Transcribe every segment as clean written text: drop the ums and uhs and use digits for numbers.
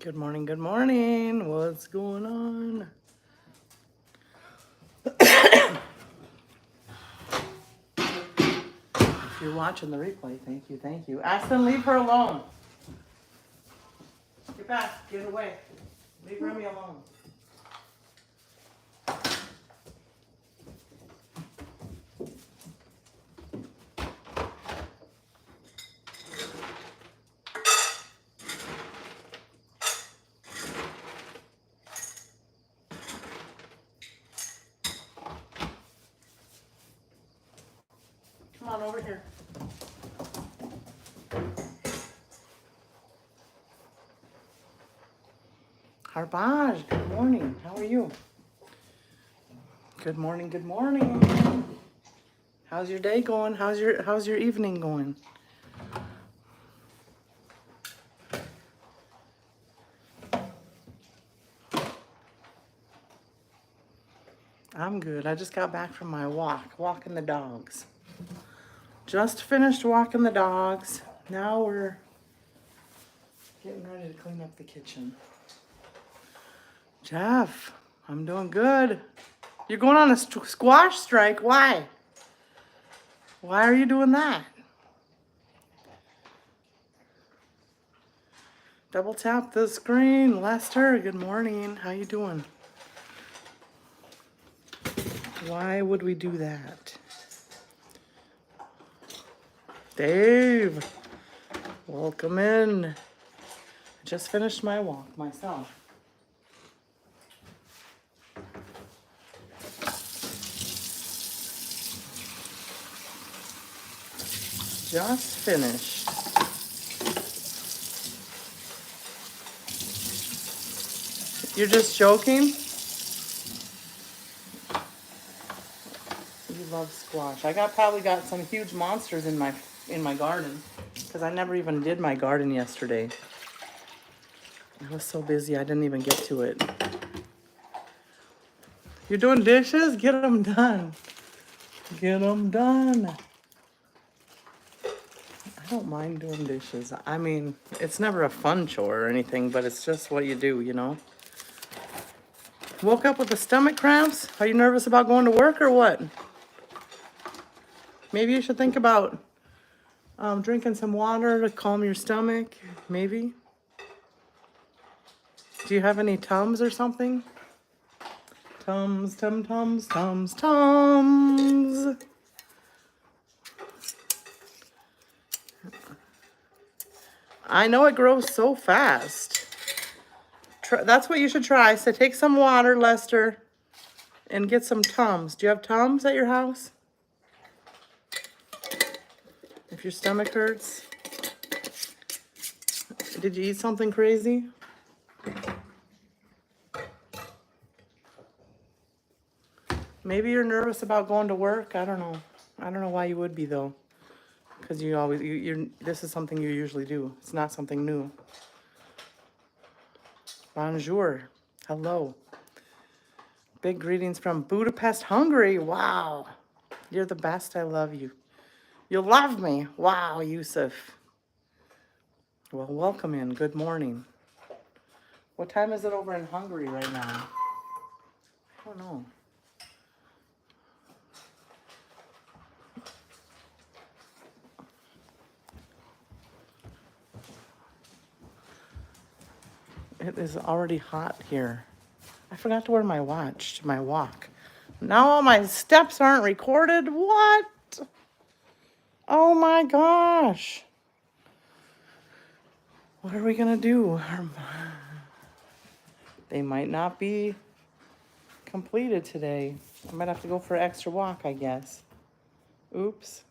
Good morning, good morning. What's going on? If you're watching the replay, thank you, thank you. Aston, leave her alone. Get back, get away. Leave Remy alone. Come on over here. Harbaj, good morning. How are you? Good morning, good morning. How's your day going? How's your evening going? I'm good. I just got back from my walking the dogs. Just finished walking the dogs. Now we're getting ready to clean up the kitchen. Jeff, I'm doing good. You're going on a squash strike. Why? Why are you doing that? Double tap the screen. Lester, good morning. How you doing? Why would we do that? Dave, welcome in. I just finished my walk myself. Just finished. You're just joking? You love squash. I probably got some huge monsters in my garden because I never even did my garden yesterday. I was so busy I didn't even get to it. You're doing dishes? Get them done. Get them done. I don't mind doing dishes. I mean, it's never a fun chore or anything, but it's just what you do, you know? Woke up with the stomach cramps? Are you nervous about going to work or what? Maybe you should think about drinking some water to calm your stomach, maybe. Do you have any Tums or something? Tums, Tums, Tums, Tums. I know it grows so fast. That's what you should try. So take some water, Lester, and get some Tums. Do you have Tums at your house? If your stomach hurts. Did you eat something crazy? Maybe you're nervous about going to work. I don't know. I don't know why you would be though. Because this is something you usually do. It's not something new. Bonjour. Hello. Big greetings from Budapest, Hungary. Wow. You're the best. I love you. You love me. Wow, Yusuf. Well, welcome in. Good morning. What time is it over in Hungary right now? I don't know. It is already hot here. I forgot to wear my watch to my walk. Now all my steps aren't recorded. What? Oh my gosh. What are we gonna do? They might not be completed today. I might have to go for an extra walk, I guess. Oops.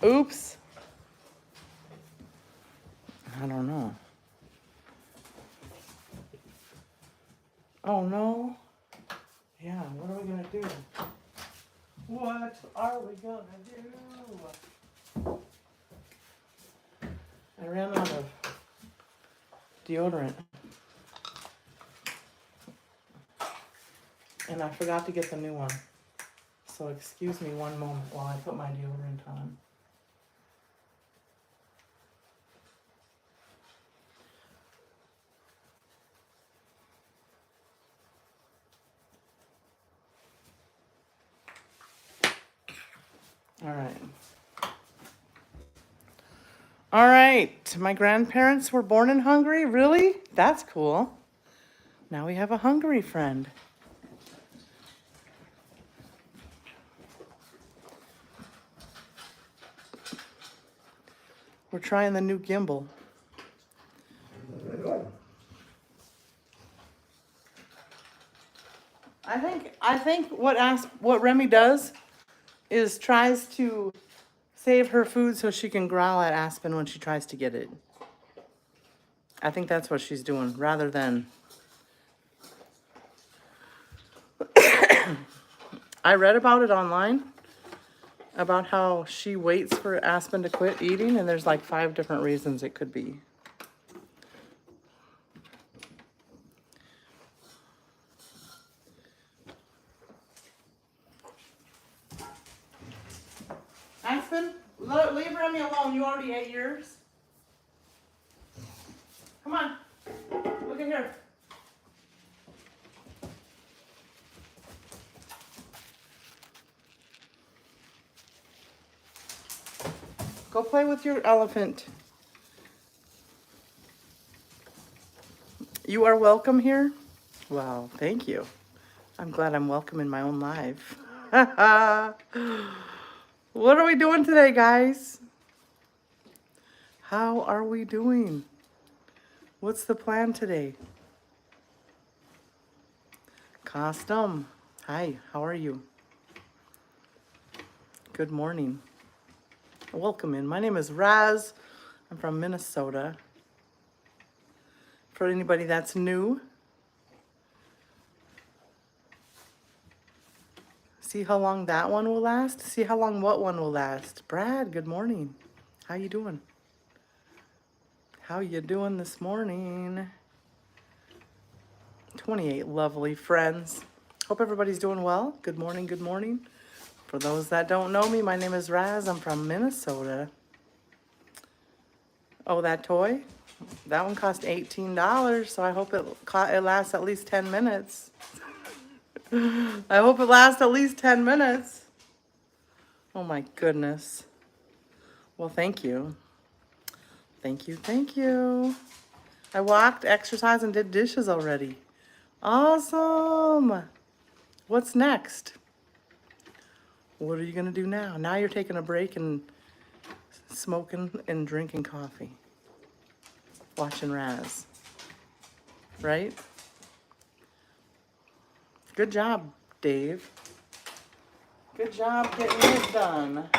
Oops. I don't know. Oh no. Yeah, what are we gonna do? What are we gonna do? I ran out of deodorant. And I forgot to get the new one. So excuse me one moment while I put my deodorant on. All right. All right. My grandparents were born in Hungary. Really? That's cool. Now we have a Hungary friend. We're trying the new gimbal. I think what Remy does is tries to save her food so she can growl at Aspen when she tries to get it. I think that's what she's doing, rather than... I read about it online, about how she waits for Aspen to quit eating, and there's like 5 different reasons it could be. Aspen, leave Remy alone. You already ate yours. Come on. Look at here. Go play with your elephant. You are welcome here? Wow, thank you. I'm glad I'm welcome in my own life. What are we doing today, guys? How are we doing? What's the plan today? Custom. Hi, how are you? Good morning. Welcome in. My name is Razz. I'm from Minnesota. For anybody that's new, see how long that one will last? See how long what one will last? Brad, good morning. How you doing? How you doing this morning? 28 lovely friends. Hope everybody's doing well. Good morning, good morning. For those that don't know me, my name is Razz. I'm from Minnesota. Oh, that toy? That one cost $18, so I hope it lasts at least 10 minutes. I hope it lasts at least 10 minutes. Oh my goodness. Well, thank you. Thank you, thank you. I walked, exercised, and did dishes already. Awesome. What's next? What are you gonna do now? Now you're taking a break and smoking and drinking coffee. Watching Razz. Right? Good job, Dave. Good job getting it done.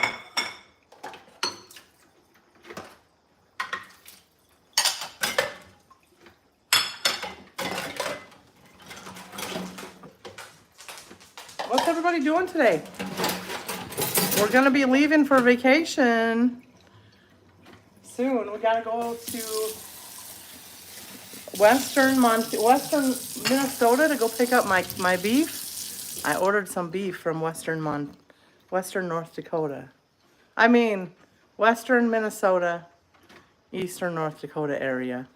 What's everybody doing today? We're gonna be leaving for vacation soon. We gotta go to Western Minnesota to go pick up my beef. I ordered some beef from Western North Dakota. I mean, Western Minnesota, Eastern North Dakota area.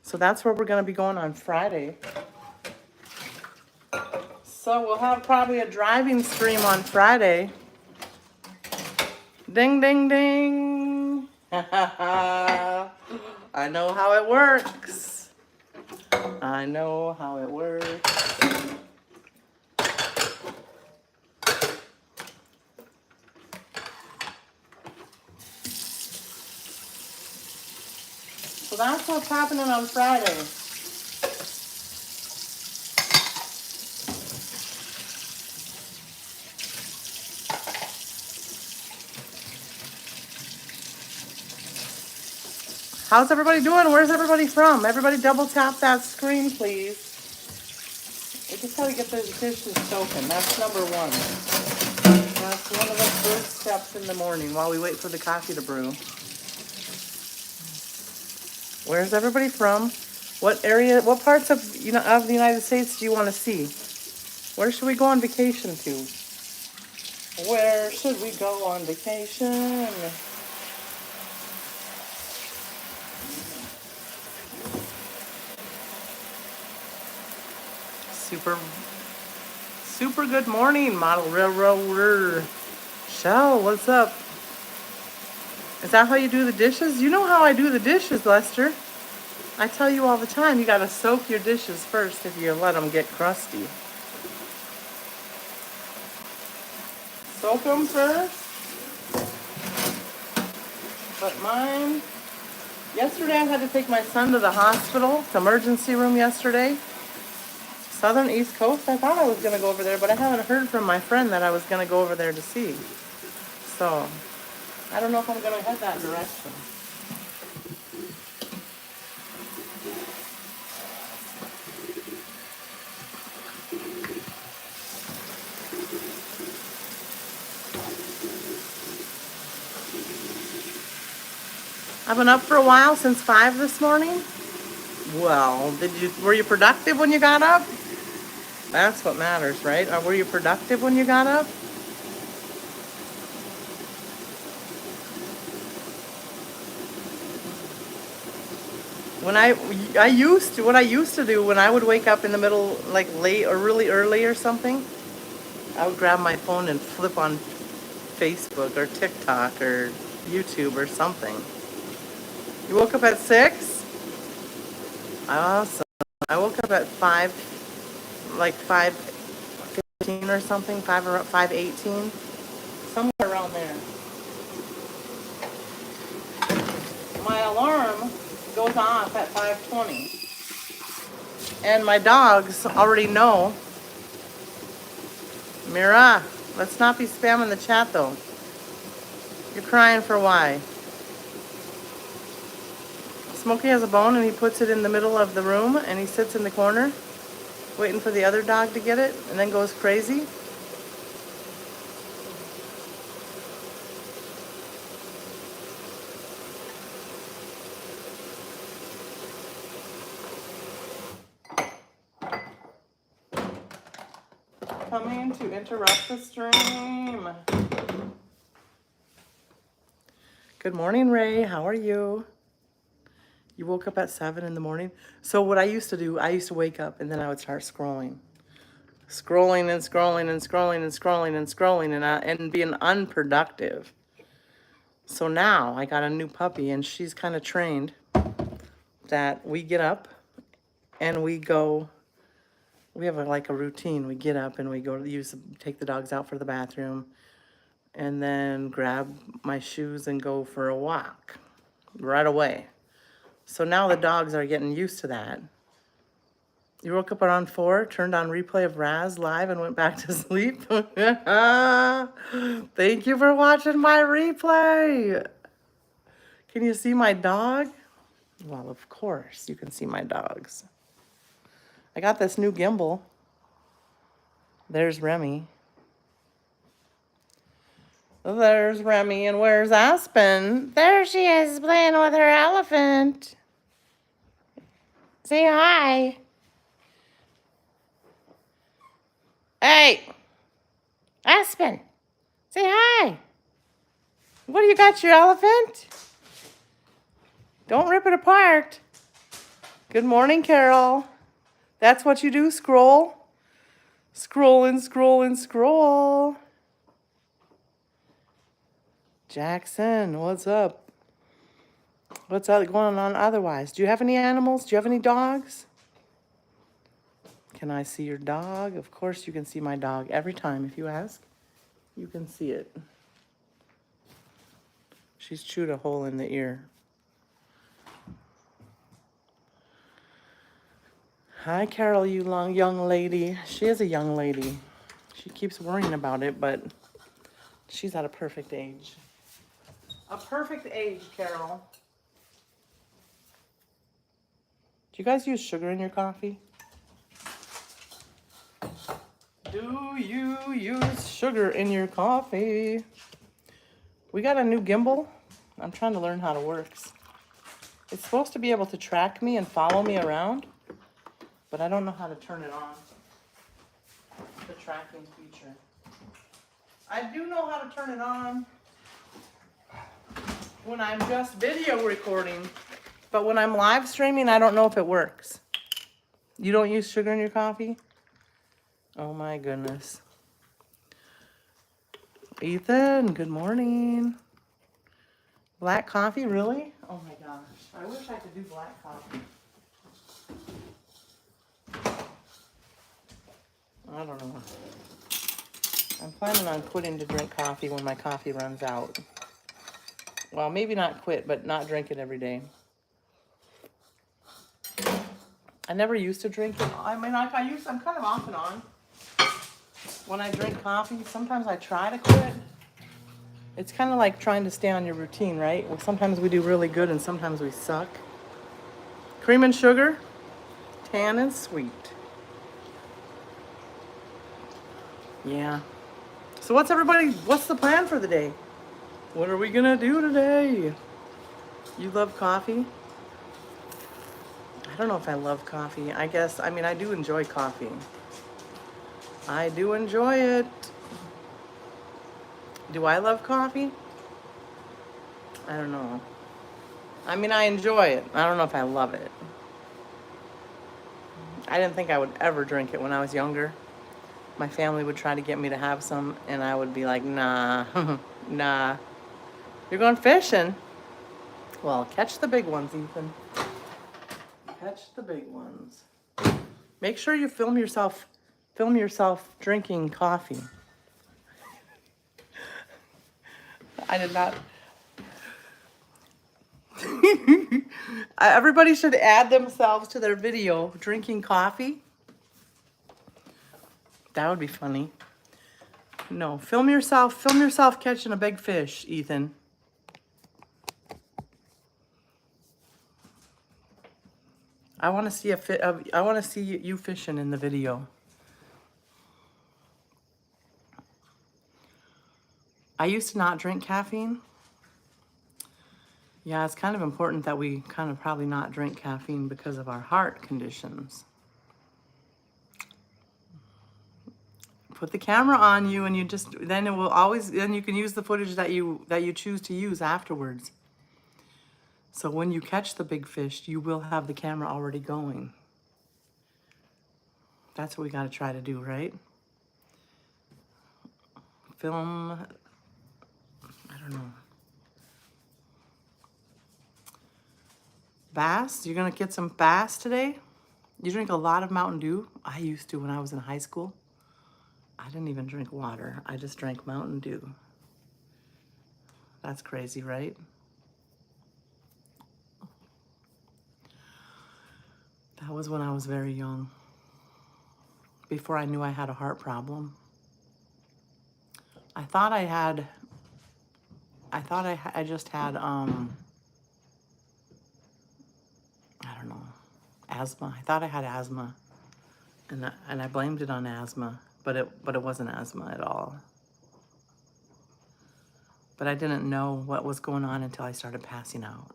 So that's where we're gonna be going on Friday. So we'll have probably a driving stream on Friday. Ding, ding, ding. I know how it works. I know how it works. So that's what's happening on Friday. How's everybody doing? Where's everybody from? Everybody double tap that screen, please. We just gotta get those dishes soaking. That's number one. That's one of the first steps in the morning while we wait for the coffee to brew. Where's everybody from? What area, what parts of the United States do you want to see? Where should we go on vacation to? Where should we go on vacation? Super good morning, model railroader. Michelle, what's up? Is that how you do the dishes? You know how I do the dishes, Lester. I tell you all the time, you gotta soak your dishes first if you let them get crusty. Soak them first. But mine, yesterday I had to take my son to the hospital, the emergency room yesterday. Southern East Coast, I thought I was gonna go over there, but I haven't heard from my friend that I was gonna go over there to see. So, I don't know if I'm gonna head that direction. I've been up for a while, since 5 this morning. Well, were you productive when you got up? That's what matters, right? Or were you productive when you got up? When what I used to do when I would wake up in the middle, like late or really early or something, I would grab my phone and flip on Facebook or TikTok or YouTube or something. You woke up at 6? Awesome. I woke up at 5, like 5:15 or something, 5:18, somewhere around there. My alarm goes off at 5:20. And my dogs already know. Mira, let's not be spamming the chat though. You're crying for why? Smokey has a bone and he puts it in the middle of the room and he sits in the corner waiting for the other dog to get it and then goes crazy. Coming to interrupt the stream. Good morning, Ray. How are you? You woke up at 7 in the morning? So what I used to do, I used to wake up and then I would start scrolling. Scrolling and scrolling and scrolling and scrolling and scrolling and being unproductive. So now I got a new puppy and she's kind of trained that we get up and we go, we have like a routine. We get up and we go take the dogs out for the bathroom and then grab my shoes and go for a walk right away. So now the dogs are getting used to that. You woke up around 4, turned on replay of Razz live and went back to sleep. Thank you for watching my replay. Can you see my dog? Well, of course you can see my dogs. I got this new gimbal. There's Remy. There's Remy, and where's Aspen? There she is, playing with her elephant. Say hi. Hey, Aspen, say hi. What do you got, your elephant? Don't rip it apart. Good morning, Carol. That's what you do, scroll. Scroll and scroll and scroll. Jackson, what's up? What's going on otherwise? Do you have any animals? Do you have any dogs? Can I see your dog? Of course you can see my dog. Every time, if you ask, you can see it. She's chewed a hole in the ear. Hi, Carol, you young lady. She is a young lady. She keeps worrying about it, but she's at a perfect age. A perfect age, Carol. Do you guys use sugar in your coffee? Do you use sugar in your coffee? We got a new gimbal. I'm trying to learn how it works. It's supposed to be able to track me and follow me around, but I don't know how to turn it on. The tracking feature. I do know how to turn it on when I'm just video recording, but when I'm live streaming, I don't know if it works. You don't use sugar in your coffee? Oh my goodness. Ethan, good morning. Black coffee, really? Oh my gosh. I wish I could do black coffee. I don't know. I'm planning on quitting to drink coffee when my coffee runs out. Well, maybe not quit, but not drink it every day. I never used to drink it. I mean, I'm kind of off and on. When I drink coffee, sometimes I try to quit. It's kind of like trying to stay on your routine, right? Well, sometimes we do really good and sometimes we suck. Cream and sugar, tan and sweet. Yeah. So what's the plan for the day? What are we gonna do today? You love coffee? I don't know if I love coffee. I mean, I do enjoy coffee. I do enjoy it. Do I love coffee? I don't know. I mean, I enjoy it. I don't know if I love it. I didn't think I would ever drink it when I was younger. My family would try to get me to have some, and I would be like, nah, nah. You're going fishing? Well, catch the big ones, Ethan. Catch the big ones. Make sure you film yourself drinking coffee. I did not. Everybody should add themselves to their video drinking coffee. That would be funny. No, film yourself catching a big fish, Ethan. I want to see I want to see you fishing in the video. I used to not drink caffeine. Yeah, it's kind of important that we kind of probably not drink caffeine because of our heart conditions. Put the camera on you and then it will always, then you can use the footage that you choose to use afterwards. So when you catch the big fish, you will have the camera already going. That's what we got to try to do, right? Film, I don't know. Bass? You're going to get some bass today? You drink a lot of Mountain Dew? I used to when I was in high school. I didn't even drink water. I just drank Mountain Dew. That's crazy, right? That was when I was very young. Before I knew I had a heart problem. I thought I just had, I don't know, asthma. I thought I had asthma, and I blamed it on asthma, but it wasn't asthma at all. But I didn't know what was going on until I started passing out.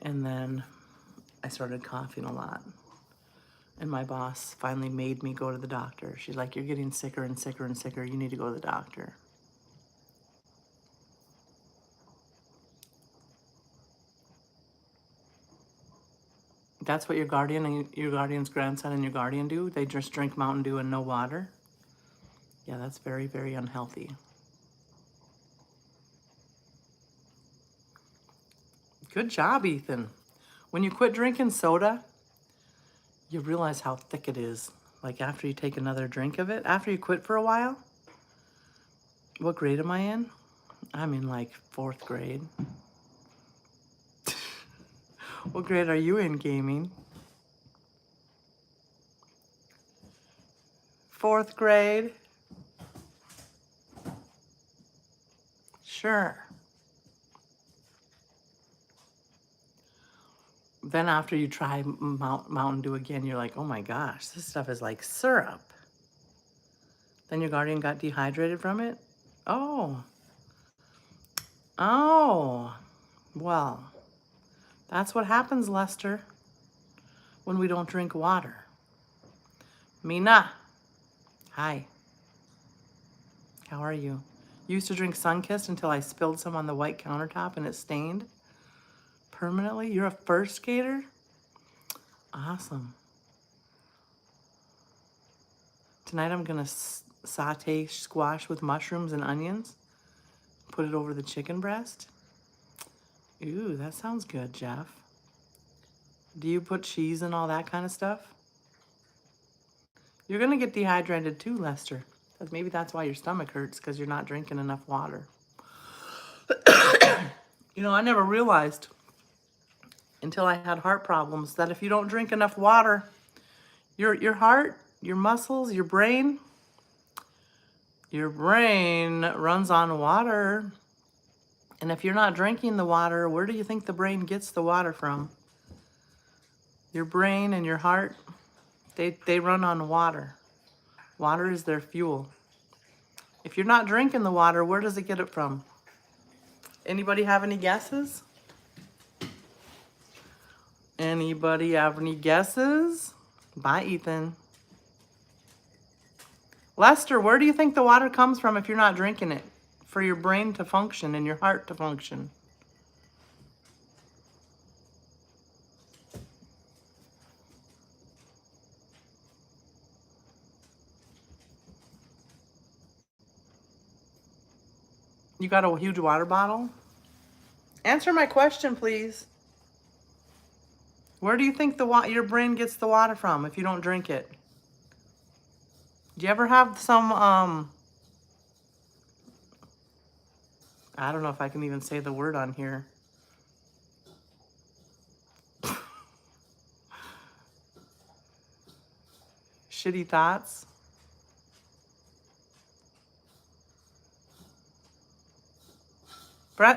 And then I started coughing a lot. And my boss finally made me go to the doctor. She's like, you're getting sicker and sicker and sicker. You need to go to the doctor. That's what your guardian's grandson and your guardian do? They just drink Mountain Dew and no water? Yeah, that's very, very unhealthy. Good job, Ethan. When you quit drinking soda, you realize how thick it is. Like after you take another drink of it, after you quit for a while. What grade am I in? I'm in like 4th grade. What grade are you in, gaming? 4th grade? Sure. Then after you try Mountain Dew again, you're like, oh my gosh, this stuff is like syrup. Then your guardian got dehydrated from it? Oh. Oh. Well, that's what happens, Lester, when we don't drink water. Mina. Hi. How are you? Used to drink Sunkist until I spilled some on the white countertop and it stained permanently. You're a first skater? Awesome. Tonight I'm gonna saute squash with mushrooms and onions. Put it over the chicken breast. Ooh, that sounds good, Jeff. Do you put cheese and all that kind of stuff? You're going to get dehydrated too, Lester. Maybe that's why your stomach hurts, because you're not drinking enough water. You know, I never realized until I had heart problems that if you don't drink enough water, your heart, your muscles, your brain runs on water. And if you're not drinking the water, where do you think the brain gets the water from? Your brain and your heart, they run on water. Water is their fuel. If you're not drinking the water, where does it get it from? Anybody have any guesses? Anybody have any guesses? Bye, Ethan. Lester, where do you think the water comes from if you're not drinking it? For your brain to function and your heart to function. You got a huge water bottle? Answer my question, please. Where do you think your brain gets the water from if you don't drink it? Do you ever have some, I don't know if I can even say the word on here. Shitty thoughts?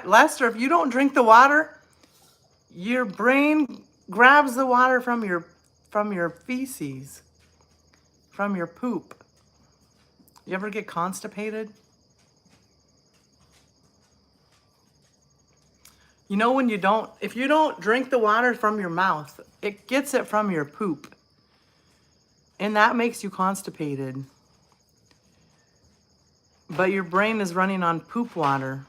Lester, if you don't drink the water, your brain grabs the water from your feces, from your poop. You ever get constipated? You know, if you don't drink the water from your mouth, it gets it from your poop. And that makes you constipated. But your brain is running on poop water.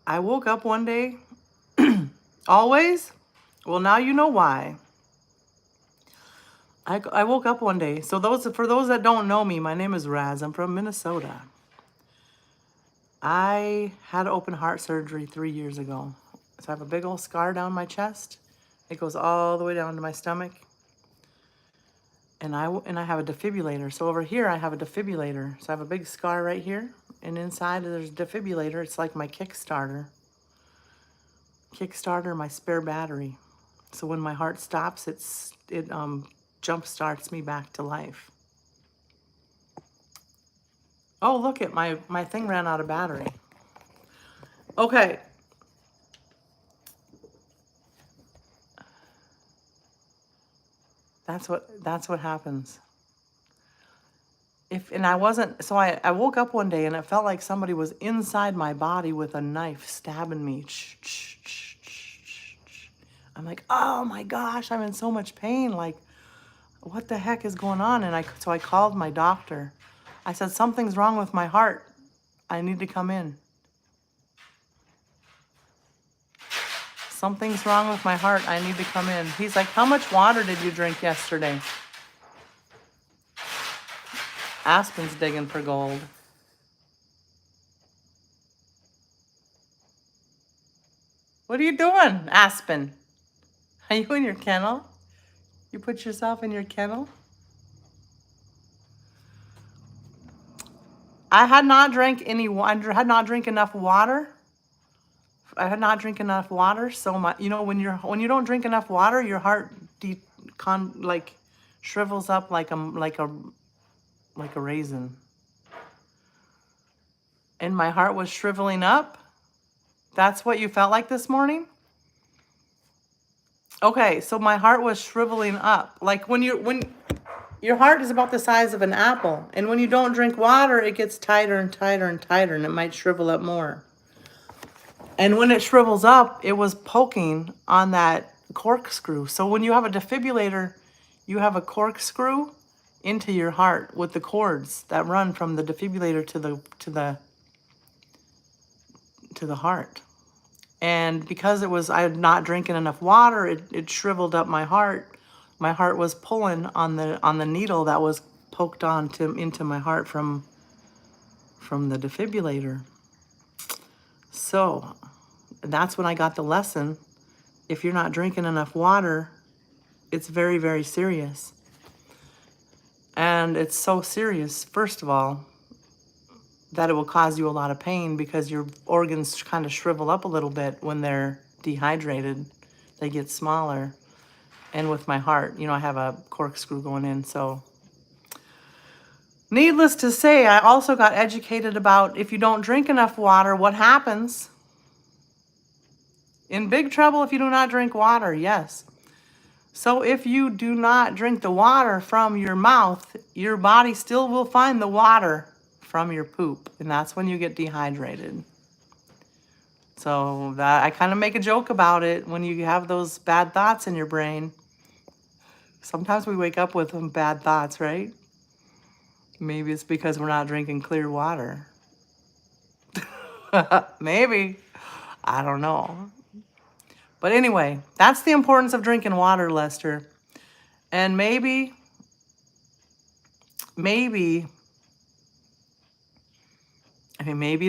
I woke up one day, always? Well, now you know why. I woke up one day. So for those that don't know me, my name is Razz. I'm from Minnesota. I had open heart surgery 3 years ago. So I have a big old scar down my chest. It goes all the way down to my stomach. And I have a defibrillator. So over here I have a defibrillator. So I have a big scar right here. And inside there's a defibrillator. It's like my Kickstarter. My spare battery. So when my heart stops, it jump starts me back to life. Oh, look at my thing ran out of battery. Okay. That's what happens. I woke up one day and it felt like somebody was inside my body with a knife stabbing me. I'm like, oh my gosh, I'm in so much pain. Like, what the heck is going on? So I called my doctor. I said, something's wrong with my heart. I need to come in. Something's wrong with my heart. I need to come in. He's like, how much water did you drink yesterday? Aspen's digging for gold. What are you doing, Aspen? Are you in your kennel? You put yourself in your kennel? I had not drank enough water. So when you don't drink enough water, your heart shrivels up like a raisin. And my heart was shriveling up. That's what you felt like this morning? Okay, so my heart was shriveling up. Like when your heart is about the size of an apple, and when you don't drink water, it gets tighter and tighter and tighter, and it might shrivel up more. And when it shrivels up, it was poking on that corkscrew. So when you have a defibrillator, you have a corkscrew into your heart with the cords that run from the defibrillator to the heart. And because I had not drinking enough water, it shriveled up my heart. My heart was pulling on the needle that was poked on into my heart from the defibrillator. So that's when I got the lesson. If you're not drinking enough water, it's very, very serious. And it's so serious, first of all, that it will cause you a lot of pain because your organs kind of shrivel up a little bit when they're dehydrated. They get smaller. And with my heart, I have a corkscrew going in. So needless to say, I also got educated about if you don't drink enough water, what happens? In big trouble if you do not drink water, yes. So if you do not drink the water from your mouth, your body still will find the water from your poop, and that's when you get dehydrated. So that I kind of make a joke about it when you have those bad thoughts in your brain. Sometimes we wake up with some bad thoughts, right? Maybe it's because we're not drinking clear water. Maybe. I don't know. But anyway, that's the importance of drinking water, Lester. And maybe, maybe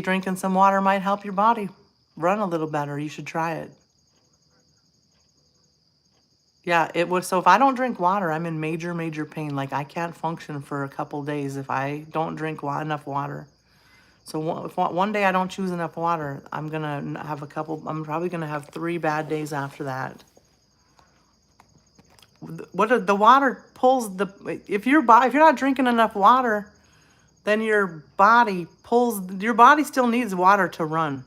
drinking some water might help your body run a little better. You should try it. Yeah, it was. So if I don't drink water, I'm in major, major pain. Like I can't function for a couple days if I don't drink enough water. So if one day I don't choose enough water, I'm probably going to have 3 bad days after that. The water pulls if you're not drinking enough water, then your body still needs water to run.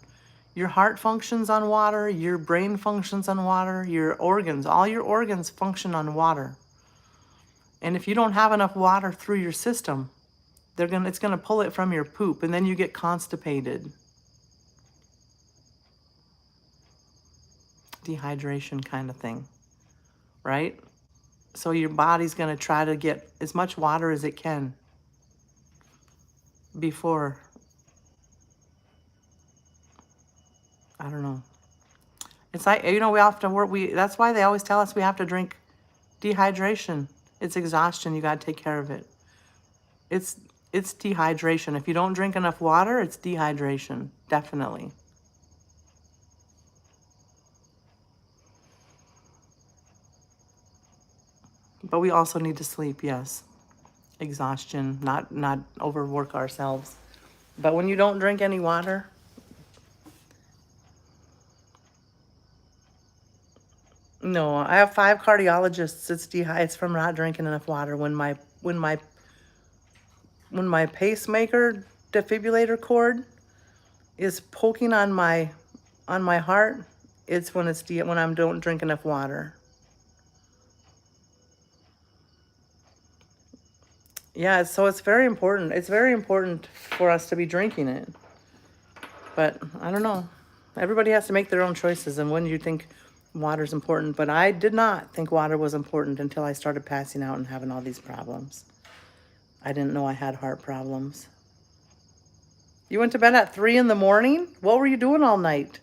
Your heart functions on water, your brain functions on water, all your organs function on water. And if you don't have enough water through your system, it's gonna pull it from your poop, and then you get constipated. Dehydration kind of thing, right? So your body's gonna try to get as much water as it can before, I don't know. It's like, we have to work, that's why they always tell us we have to drink. Dehydration. It's exhaustion. You got to take care of it. It's dehydration. If you don't drink enough water, it's dehydration. Definitely. But we also need to sleep, yes. Exhaustion, not overwork ourselves. But when you don't drink any water, no, I have 5 cardiologists. It's from not drinking enough water. When my pacemaker defibrillator cord is poking on my heart, it's when I don't drink enough water. Yeah, so it's very important. It's very important for us to be drinking it. But I don't know. Everybody has to make their own choices and when you think water's important. But I did not think water was important until I started passing out and having all these problems. I didn't know I had heart problems. You went to bed at 3 in the morning? What were you doing all night?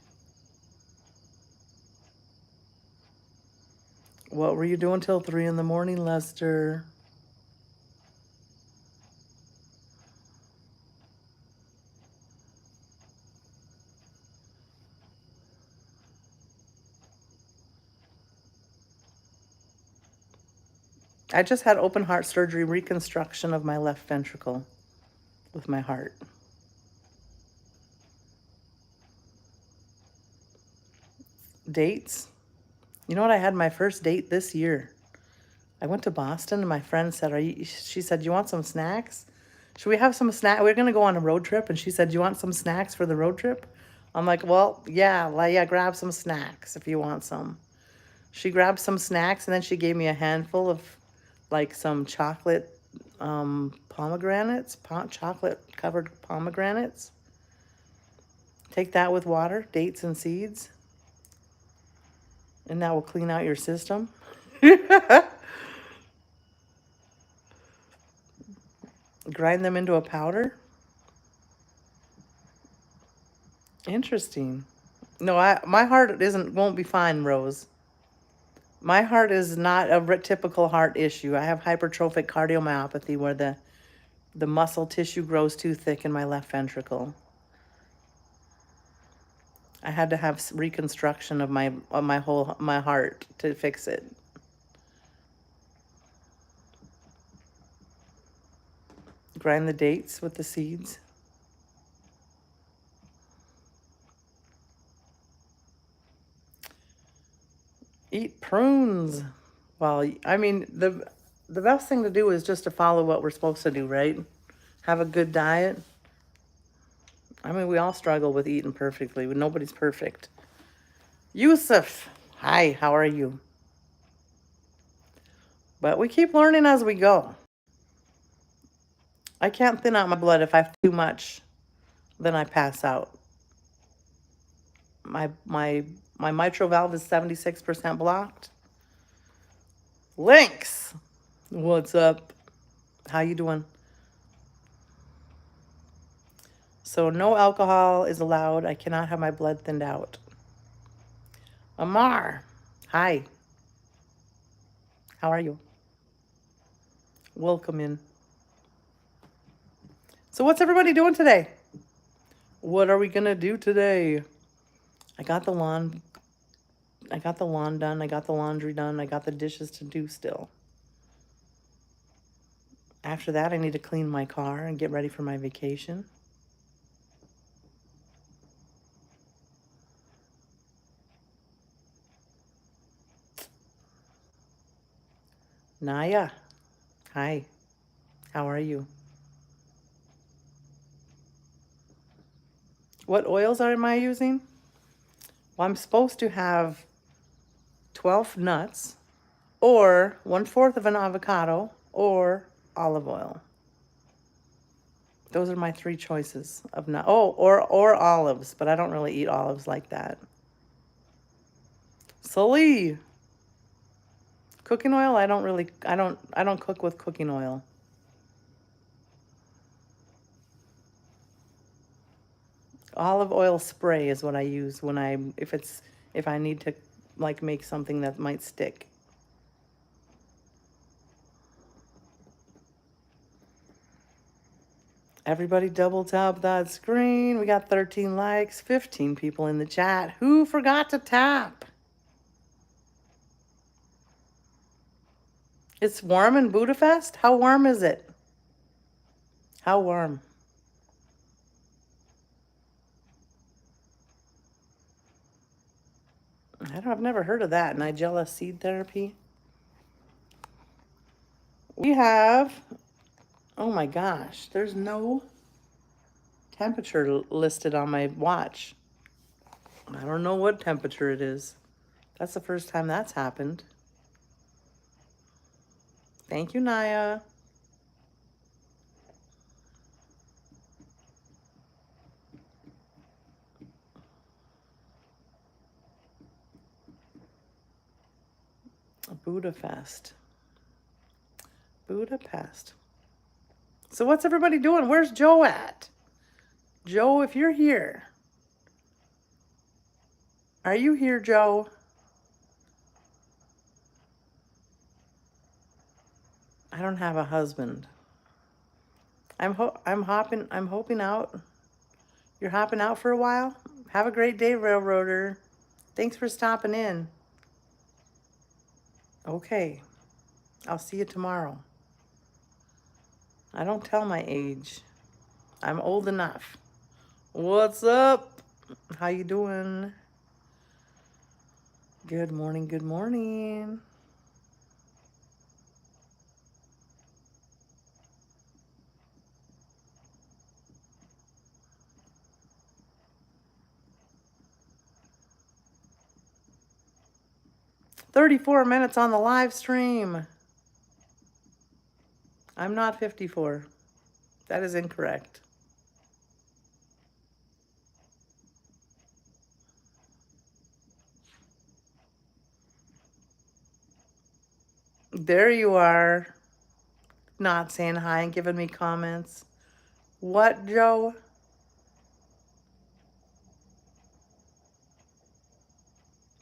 What were you doing till 3 in the morning, Lester? I just had open heart surgery, reconstruction of my left ventricle with my heart. Dates? You know what? I had my first date this year. I went to Boston and my friend said, she said, you want some snacks? Should we have some snack? We're going to go on a road trip. And she said, do you want some snacks for the road trip? I'm like, well, yeah, grab some snacks if you want some. She grabbed some snacks and then she gave me a handful of like some chocolate pomegranates, chocolate covered pomegranates. Take that with water, dates and seeds. And that will clean out your system. Grind them into a powder. Interesting. No, my heart won't be fine, Rose. My heart is not a typical heart issue. I have hypertrophic cardiomyopathy where the muscle tissue grows too thick in my left ventricle. I had to have reconstruction of my heart to fix it. Grind the dates with the seeds. Eat prunes. Well, I mean, the best thing to do is just to follow what we're supposed to do, right? Have a good diet. I mean, we all struggle with eating perfectly. Nobody's perfect. Yusuf, hi, how are you? But we keep learning as we go. I can't thin out my blood. If I have too much, then I pass out. My mitral valve is 76% blocked. Lynx, what's up? How you doing? So no alcohol is allowed. I cannot have my blood thinned out. Amar, hi. How are you? Welcome in. So what's everybody doing today? What are we gonna do today? I got the lawn done. I got the laundry done. I got the dishes to do still. After that, I need to clean my car and get ready for my vacation. Naya, hi. How are you? What oils am I using? Well, I'm supposed to have 12 nuts, or 1/4 of an avocado, or olive oil. Those are my three choices of nut. Oh, or olives, but I don't really eat olives like that. Sully, cooking oil, I don't cook with cooking oil. Olive oil spray is what I use when if I need to like make something that might stick. Everybody double tap that screen. We got 13 likes, 15 people in the chat. Who forgot to tap? It's warm in Budapest? How warm is it? How warm? I've never heard of that. Nigella seed therapy. We have, oh my gosh, there's no temperature listed on my watch. I don't know what temperature it is. That's the first time that's happened. Thank you, Naya. Budapest. Budapest. So what's everybody doing? Where's Joe at? Joe, if you're here. Are you here, Joe? I don't have a husband. I'm hoping out. You're hopping out for a while? Have a great day, Railroader. Thanks for stopping in. Okay. I'll see you tomorrow. I don't tell my age. I'm old enough. What's up? How you doing? Good morning, good morning. "34 minutes on the live stream." I'm not 54. That is incorrect. There you are. Not saying hi and giving me comments. What, Joe?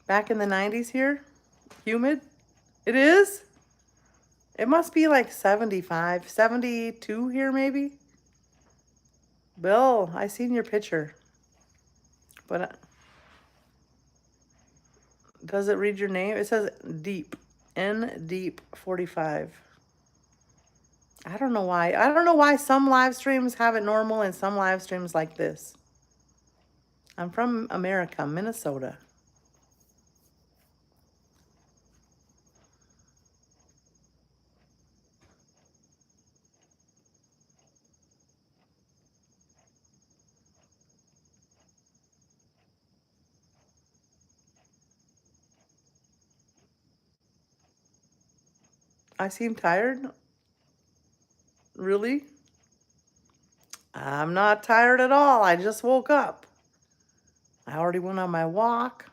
Back in the 90s here? Humid? It is? It must be like 75, 72 here maybe. Bill, I seen your picture. But does it read your name? It says Deep. N Deep 45. I don't know why. I don't know why some live streams have it normal and some live streams like this. I'm from America, Minnesota. I seem tired? Really? I'm not tired at all. I just woke up. I already went on my walk.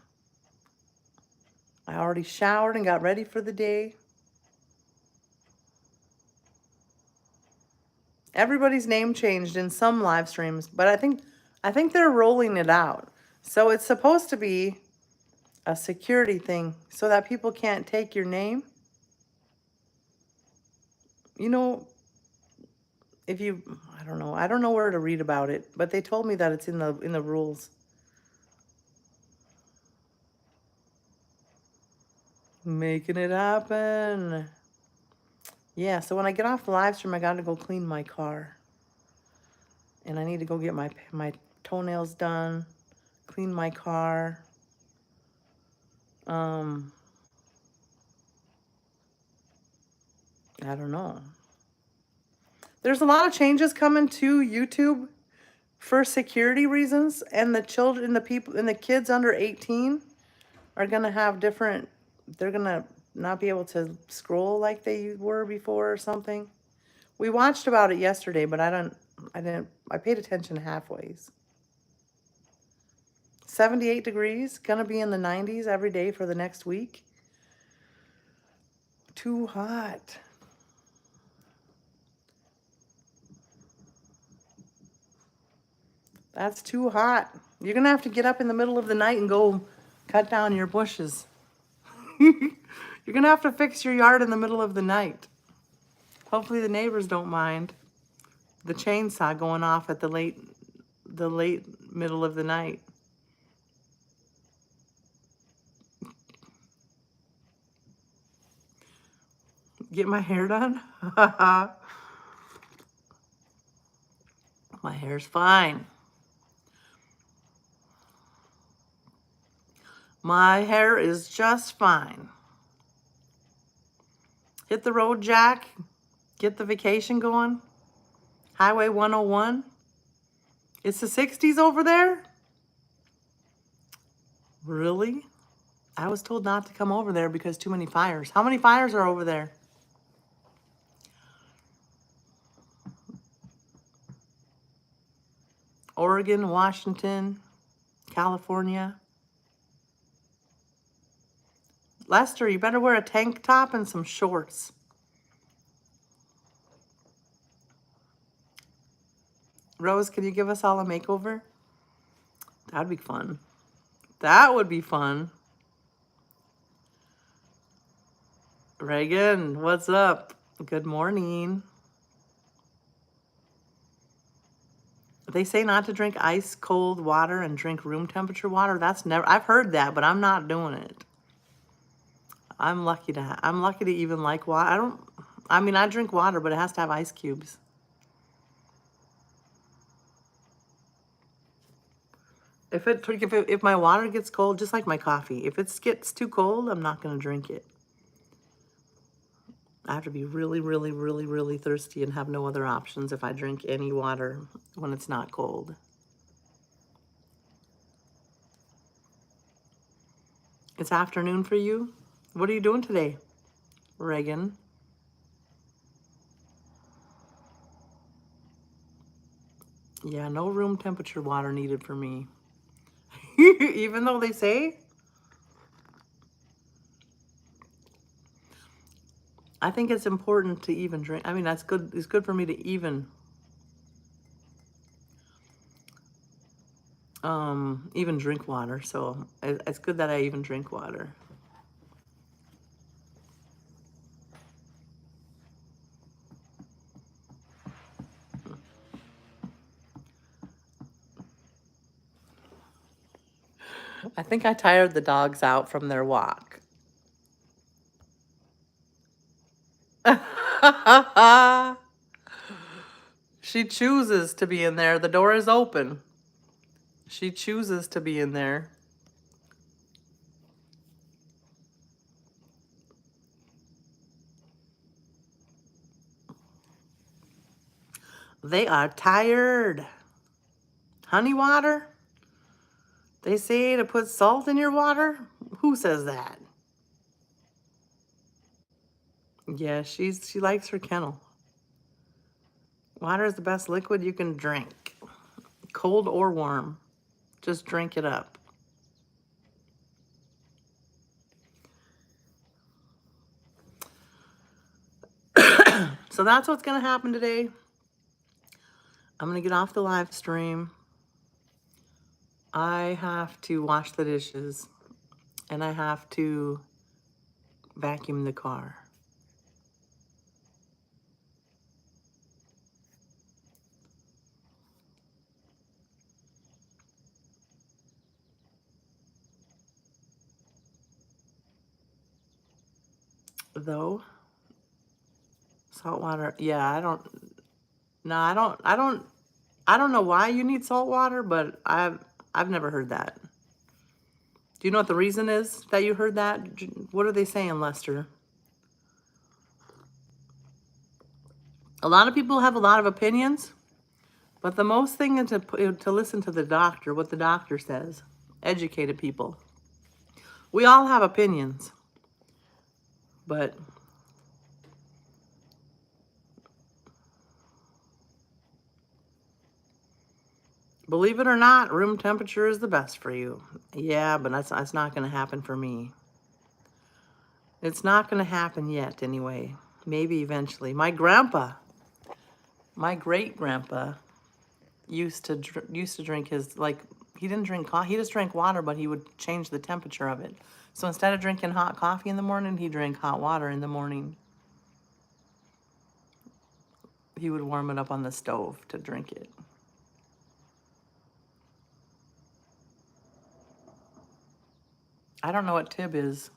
I already showered and got ready for the day. Everybody's name changed in some live streams, but I think they're rolling it out. So it's supposed to be a security thing so that people can't take your name. You know, if you I don't know where to read about it, but they told me that it's in the rules. Making it happen. Yeah, so when I get off the live stream, I got to go clean my car. And I need to go get my toenails done, clean my car. Um I don't know. There's a lot of changes coming to YouTube for security reasons, and the children, the people, and the kids under 18 are gonna have different. They're gonna not be able to scroll like they were before or something. We watched about it yesterday, but I paid attention halfways. 78 degrees, gonna be in the 90s every day for the next week. Too hot. That's too hot. You're gonna have to get up in the middle of the night and go cut down your bushes. You're gonna have to fix your yard in the middle of the night. Hopefully the neighbors don't mind the chainsaw going off at the late middle of the night. Get my hair done? My hair's fine. My hair is just fine. Hit the road, Jack. Get the vacation going. Highway 101. It's the 60s over there? Really? I was told not to come over there because too many fires. How many fires are over there? Oregon, Washington, California. Lester, you better wear a tank top and some shorts. Rose, can you give us all a makeover? That'd be fun. That would be fun. Reagan, what's up? Good morning. They say not to drink ice cold water and drink room temperature water. That's never, I've heard that, but I'm not doing it. I'm lucky to even like water. I drink water, but it has to have ice cubes. If my water gets cold, just like my coffee, if it gets too cold, I'm not going to drink it. I have to be really, really, really, really thirsty and have no other options if I drink any water when it's not cold. It's afternoon for you? What are you doing today, Reagan? Yeah, no room temperature water needed for me. Even though they say, I think it's important to even drink. That's good. It's good for me to even drink water. So it's good that I even drink water. I think I tired the dogs out from their walk. She chooses to be in there. The door is open. She chooses to be in there. They are tired. Honey water? They say to put salt in your water? Who says that? Yeah, she likes her kennel. Water is the best liquid you can drink. Cold or warm. Just drink it up. So that's what's going to happen today. I'm going to get off the live stream. I have to wash the dishes. And I have to vacuum the car. Though, salt water, yeah, I don't know why you need salt water, but I've never heard that. Do you know what the reason is that you heard that? What are they saying, Lester? A lot of people have a lot of opinions, but the most thing is to listen to the doctor, what the doctor says. Educated people. We all have opinions, but believe it or not, room temperature is the best for you. Yeah, but that's not going to happen for me. It's not going to happen yet, anyway. Maybe eventually. My great-grandpa, used to drink his, like, he didn't drink coffee. He just drank water, but he would change the temperature of it. So instead of drinking hot coffee in the morning, he drank hot water in the morning. He would warm it up on the stove to drink it. I don't know what tib is.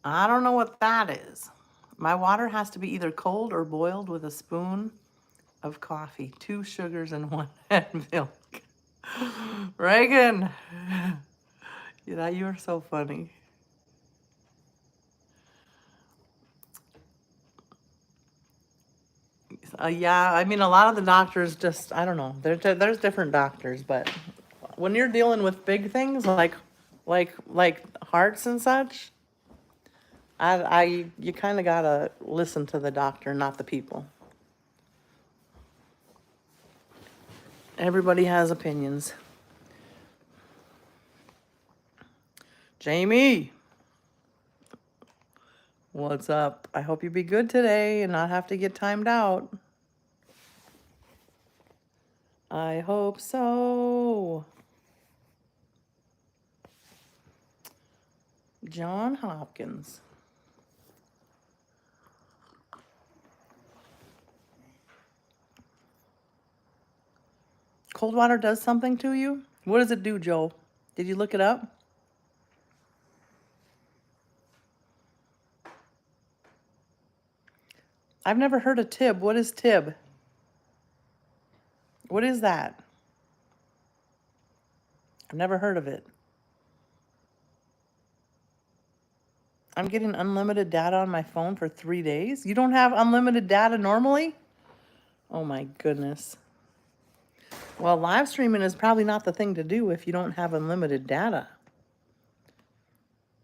I don't know what that is. My water has to be either cold or boiled with a spoon of coffee, 2 sugars and 1 head milk. Reagan, you are so funny. Yeah, I mean, a lot of the doctors just, I don't know. There's different doctors, but when you're dealing with big things like hearts and such, you kind of gotta listen to the doctor, not the people. Everybody has opinions. Jamie, what's up? I hope you be good today and not have to get timed out. I hope so. John Hopkins. Cold water does something to you? What does it do, Joe? Did you look it up? I've never heard of tib. What is tib? What is that? I've never heard of it. I'm getting unlimited data on my phone for 3 days. You don't have unlimited data normally? Oh my goodness. Well, live streaming is probably not the thing to do if you don't have unlimited data.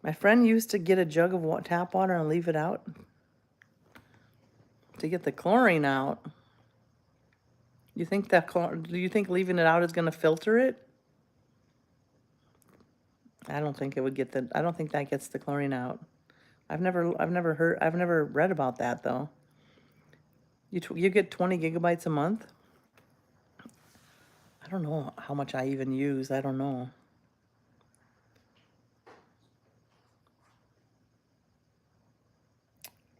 My friend used to get a jug of tap water and leave it out to get the chlorine out. Do you think leaving it out is going to filter it? I don't think that gets the chlorine out. I've never read about that though. You get 20 gigabytes a month? I don't know how much I even use. I don't know.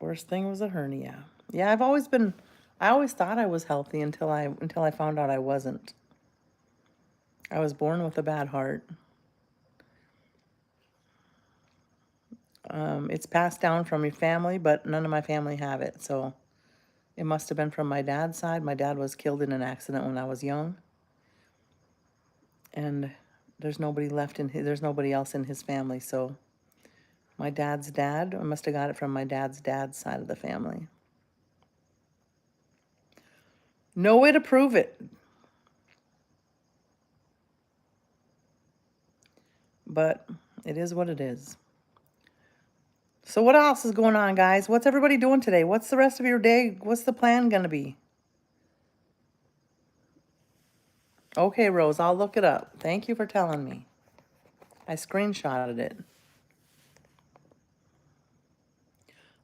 Worst thing was a hernia. Yeah, I always thought I was healthy until I found out I wasn't. I was born with a bad heart. It's passed down from your family, but none of my family have it. So it must have been from my dad's side. My dad was killed in an accident when I was young. And there's nobody left there's nobody else in his family. So my dad's dad, I must have got it from my dad's side of the family. No way to prove it. But it is what it is. So what else is going on, guys? What's everybody doing today? What's the rest of your day? What's the plan going to be? Okay, Rose, I'll look it up. Thank you for telling me. I screenshotted it.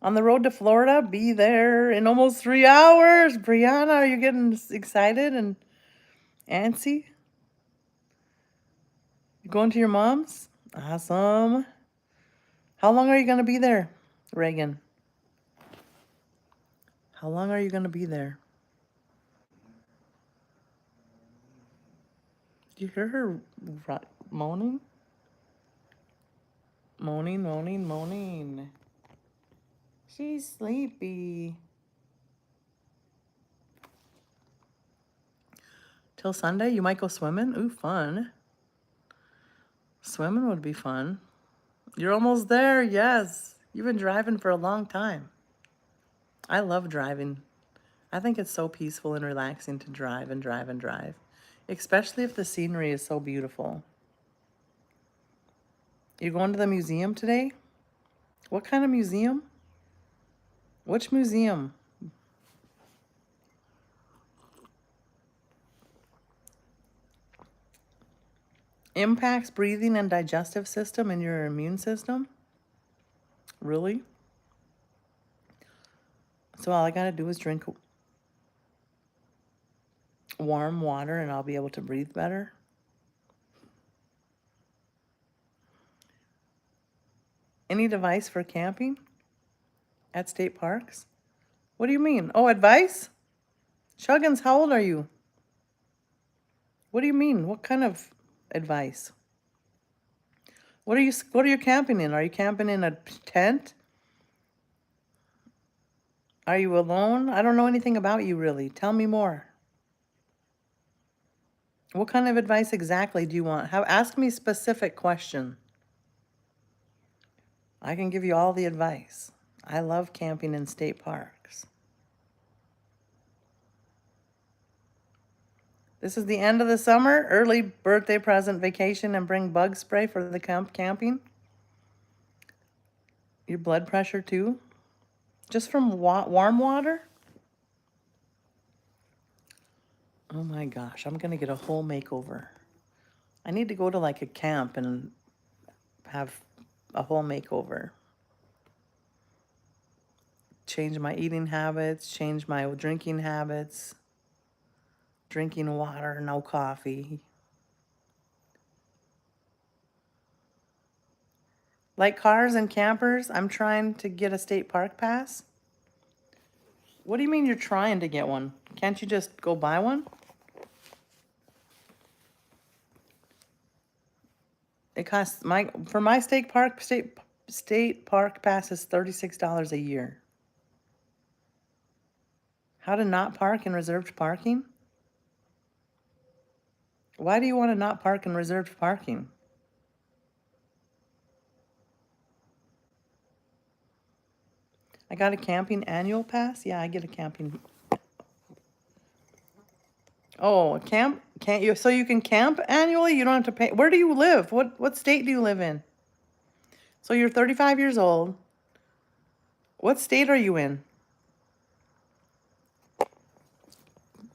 On the road to Florida, be there in almost 3 hours. Brianna, are you getting excited and antsy? You going to your mom's? Awesome. How long are you going to be there, Reagan? How long are you going to be there? Do you hear her moaning? Moaning, moaning, moaning. She's sleepy. Till Sunday, you might go swimming? Ooh, fun. Swimming would be fun. You're almost there, yes. You've been driving for a long time. I love driving. I think it's so peaceful and relaxing to drive and drive and drive, especially if the scenery is so beautiful. You going to the museum today? What kind of museum? Which museum? Impacts breathing and digestive system and your immune system? Really? So all I gotta do is drink warm water and I'll be able to breathe better? Any device for camping at state parks? What do you mean? Oh, advice? Chuggins, how old are you? What do you mean? What kind of advice? What are you camping in? Are you camping in a tent? Are you alone? I don't know anything about you really. Tell me more. What kind of advice exactly do you want? Ask me a specific question. I can give you all the advice. I love camping in state parks. This is the end of the summer, early birthday present vacation, and bring bug spray for the camping. Your blood pressure too? Just from warm water? Oh my gosh, I'm gonna get a whole makeover. I need to go to like a camp and have a whole makeover. Change my eating habits, change my drinking habits. Drinking water, no coffee. Like cars and campers, I'm trying to get a state park pass. What do you mean you're trying to get one? Can't you just go buy one? It costs for my state park pass is $36 a year. How to not park in reserved parking? Why do you want to not park in reserved parking? I got a camping annual pass? Yeah, I get a camping. Oh, can't you? So you can camp annually? You don't have to pay. Where do you live? What state do you live in? So you're 35 years old. What state are you in?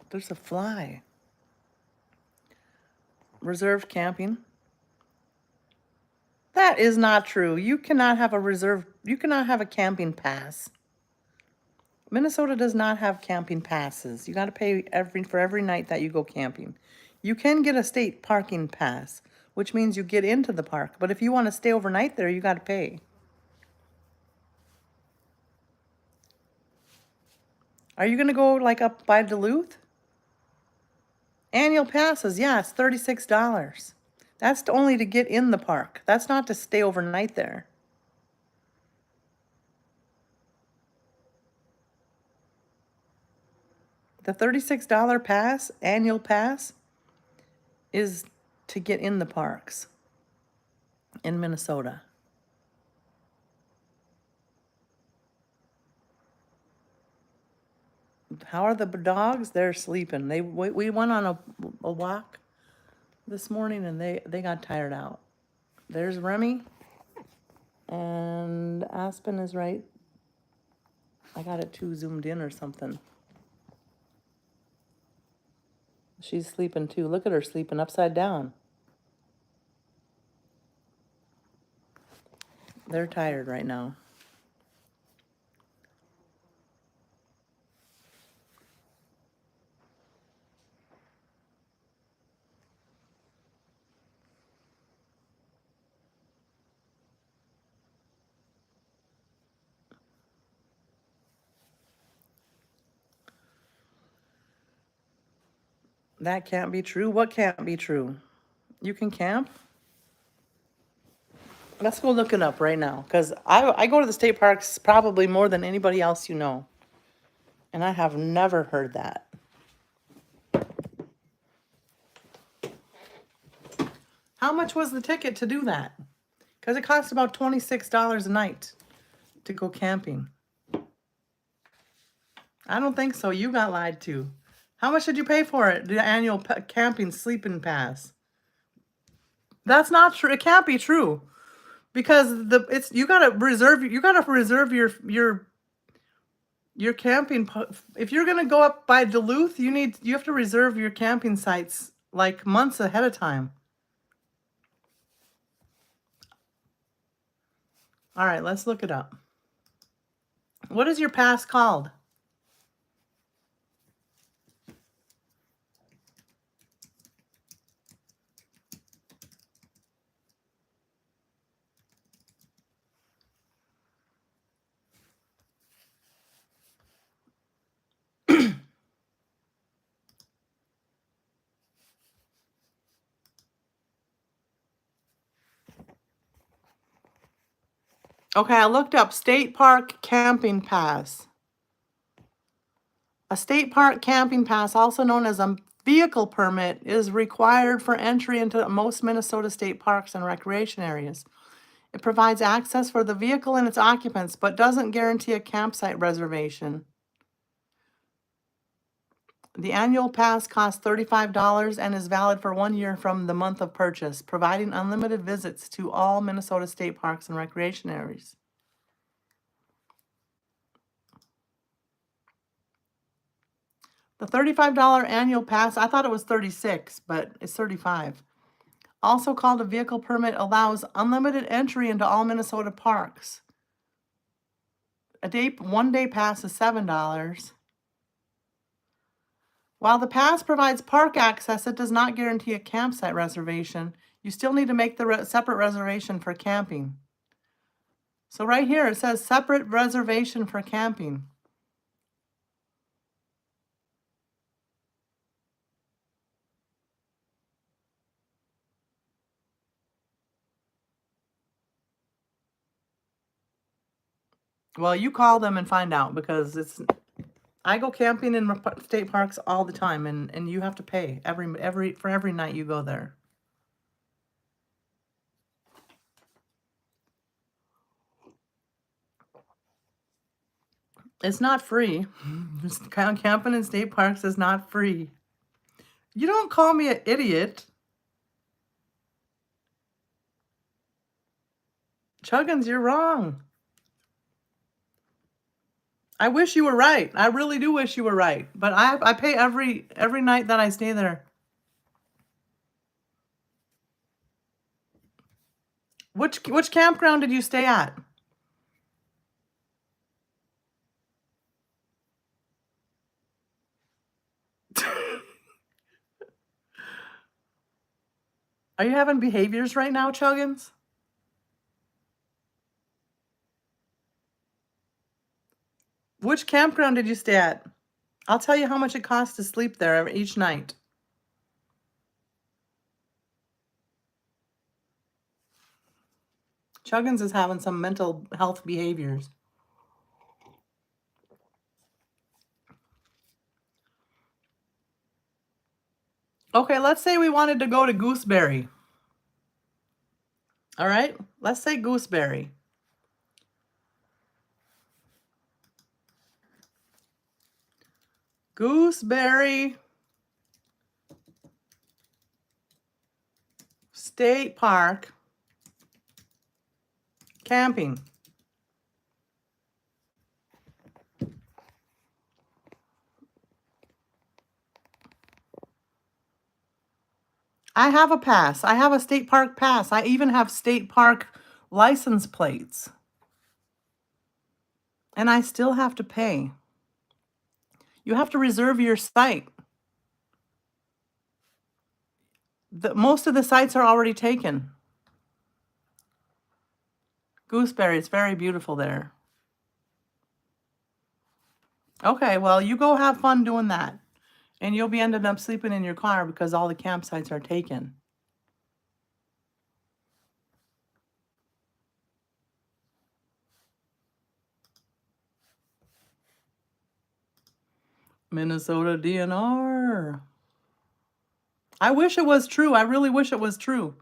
There's a fly. Reserved camping. That is not true. You cannot have a camping pass. Minnesota does not have camping passes. You got to pay for every night that you go camping. You can get a state parking pass, which means you get into the park. But if you want to stay overnight there, you got to pay. Are you going to go like up by Duluth? Annual passes, yeah, it's $36. That's only to get in the park. That's not to stay overnight there. The $36 pass, annual pass, is to get in the parks in Minnesota. How are the dogs? They're sleeping. We went on a walk this morning and they got tired out. There's Remy and Aspen is right. I got it too zoomed in or something. She's sleeping too. Look at her sleeping upside down. They're tired right now. That can't be true. What can't be true? You can camp? Let's go look it up right now. Because I go to the state parks probably more than anybody else you know. And I have never heard that. How much was the ticket to do that? Because it cost about $26 a night to go camping. I don't think so. You got lied to. How much did you pay for it? The annual camping sleeping pass. That's not true. It can't be true. Because you gotta reserve your camping. If you're gonna go up by Duluth, you have to reserve your camping sites like months ahead of time. All right, let's look it up. What is your pass called? Okay, I looked up State Park Camping Pass. A state park camping pass, also known as a vehicle permit, is required for entry into most Minnesota state parks and recreation areas. It provides access for the vehicle and its occupants, but doesn't guarantee a campsite reservation. The annual pass costs $35 and is valid for 1 year from the month of purchase, providing unlimited visits to all Minnesota state parks and recreation areas. The $35 annual pass, I thought it was $36, but it's $35. Also called a vehicle permit, allows unlimited entry into all Minnesota parks. A 1-day pass is $7. While the pass provides park access, it does not guarantee a campsite reservation. You still need to make the separate reservation for camping. So right here it says separate reservation for camping. Well, you call them and find out, because I go camping in state parks all the time, and you have to pay for every night you go there. It's not free. Camping in state parks is not free. You don't call me an idiot. Chuggins, you're wrong. I wish you were right. I really do wish you were right. But I pay every night that I stay there. Which campground did you stay at? Are you having behaviors right now, Chuggins? Which campground did you stay at? I'll tell you how much it costs to sleep there each night. Chuggins is having some mental health behaviors. Okay, let's say we wanted to go to Gooseberry. All right, let's say Gooseberry. Gooseberry State Park camping. I have a pass. I have a state park pass. I even have state park license plates. And I still have to pay. You have to reserve your site. Most of the sites are already taken. Gooseberry, it's very beautiful there. Okay, well, you go have fun doing that. And you'll be ended up sleeping in your car because all the campsites are taken. Minnesota DNR. I wish it was true. I really wish it was true.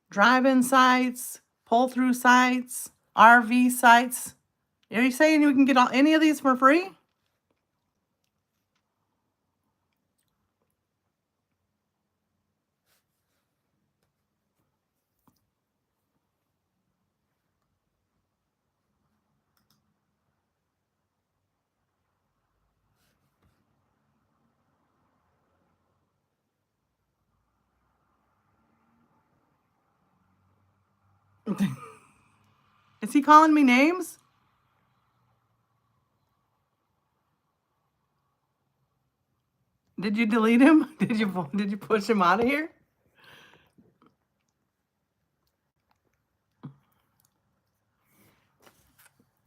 Drive-in sites, pull-through sites, RV sites. Are you saying you can get any of these for free? Is he calling me names? Did you delete him? Did you push him out of here?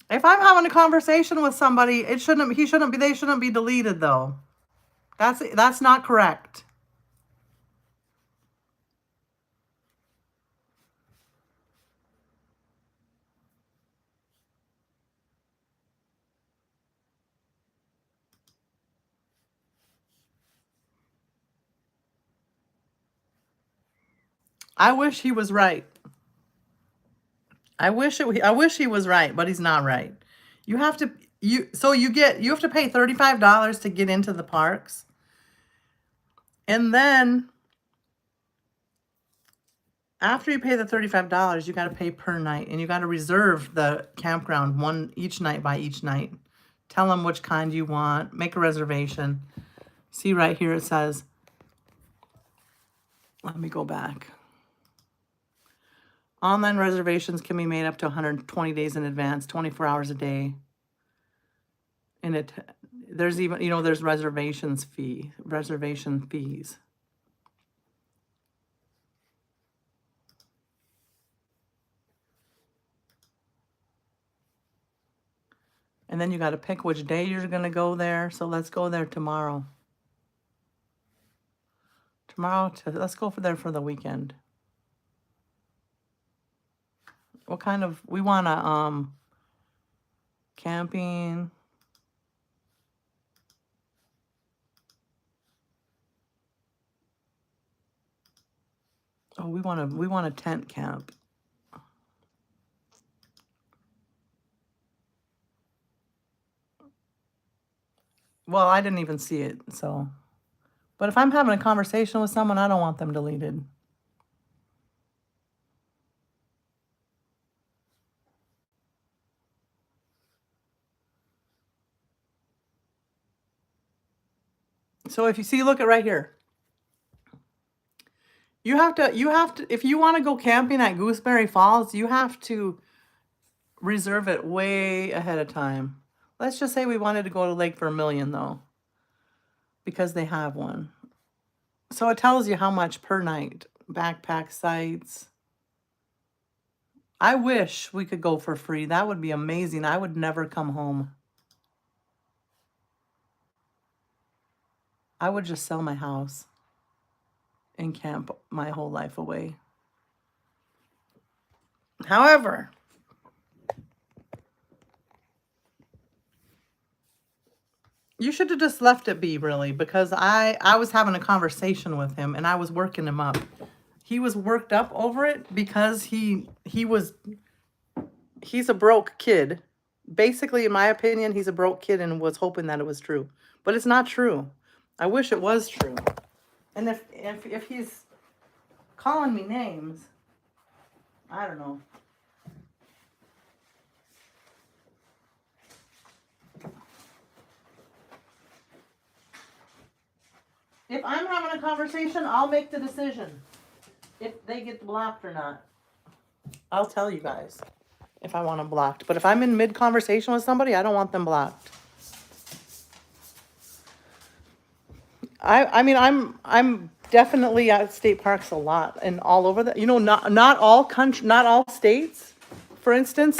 If I'm having a conversation with somebody, they shouldn't be deleted though. That's not correct. I wish he was right. I wish he was right, but he's not right. You have to you have to pay $35 to get into the parks. And then after you pay the $35, you got to pay per night, and you got to reserve the campground each night by each night. Tell them which kind you want, make a reservation. See right here it says, let me go back. Online reservations can be made up to 120 days in advance, 24 hours a day. And there's even, there's reservation fees. And then you got to pick which day you're going to go there. So let's go there tomorrow. Let's go there for the weekend. What kind of, we want to, camping. Oh, we want a tent camp. Well, I didn't even see it, so. But if I'm having a conversation with someone, I don't want them deleted. So if you see, look at right here. You have to, if you want to go camping at Gooseberry Falls, you have to reserve it way ahead of time. Let's just say we wanted to go to Lake Vermilion though, because they have one. So it tells you how much per night, backpack sites. I wish we could go for free. That would be amazing. I would never come home. I would just sell my house and camp my whole life away. However, you should have just left it be, really, because I was having a conversation with him and I was working him up. He was worked up over it because he's a broke kid. Basically, in my opinion, he's a broke kid and was hoping that it was true. But it's not true. I wish it was true. And if he's calling me names, I don't know. If I'm having a conversation, I'll make the decision if they get blocked or not. I'll tell you guys if I want them blocked. But if I'm in mid-conversation with somebody, I don't want them blocked. I mean, I'm definitely at state parks a lot and all over the, not all states. For instance,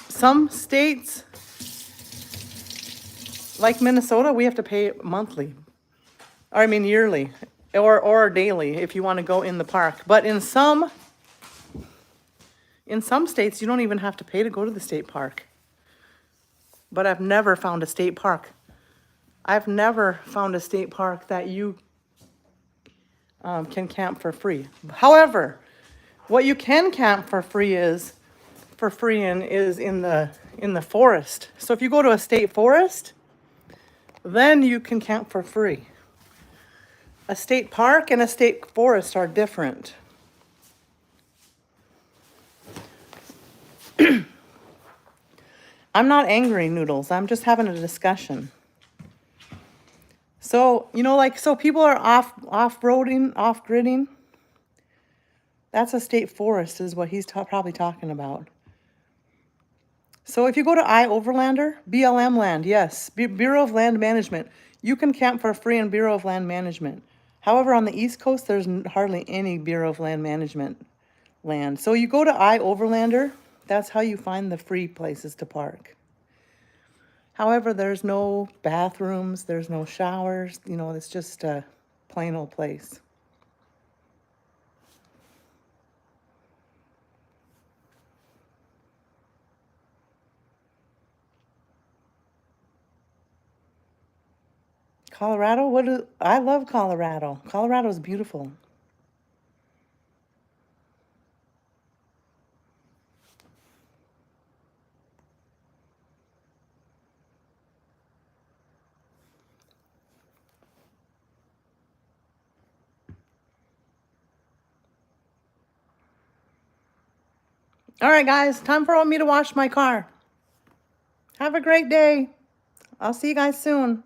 some states, like Minnesota, we have to pay monthly. Or I mean yearly or daily if you want to go in the park. But in some states, you don't even have to pay to go to the state park. But I've never found a state park. I've never found a state park that you can camp for free. However, what you can camp for free is in the forest. So if you go to a state forest, then you can camp for free. A state park and a state forest are different. I'm not angry, Noodles. I'm just having a discussion. So, so people are off-roading, off-gridding. That's a state forest is what he's probably talking about. So if you go to iOverlander, BLM land, yes, Bureau of Land Management, you can camp for free in Bureau of Land Management. However, on the East Coast, there's hardly any Bureau of Land Management land. So you go to iOverlander, that's how you find the free places to park. However, there's no bathrooms, there's no showers, it's just a plain old place. Colorado? I love Colorado. Colorado's beautiful. All right, guys, time for me to wash my car. Have a great day. I'll see you guys soon.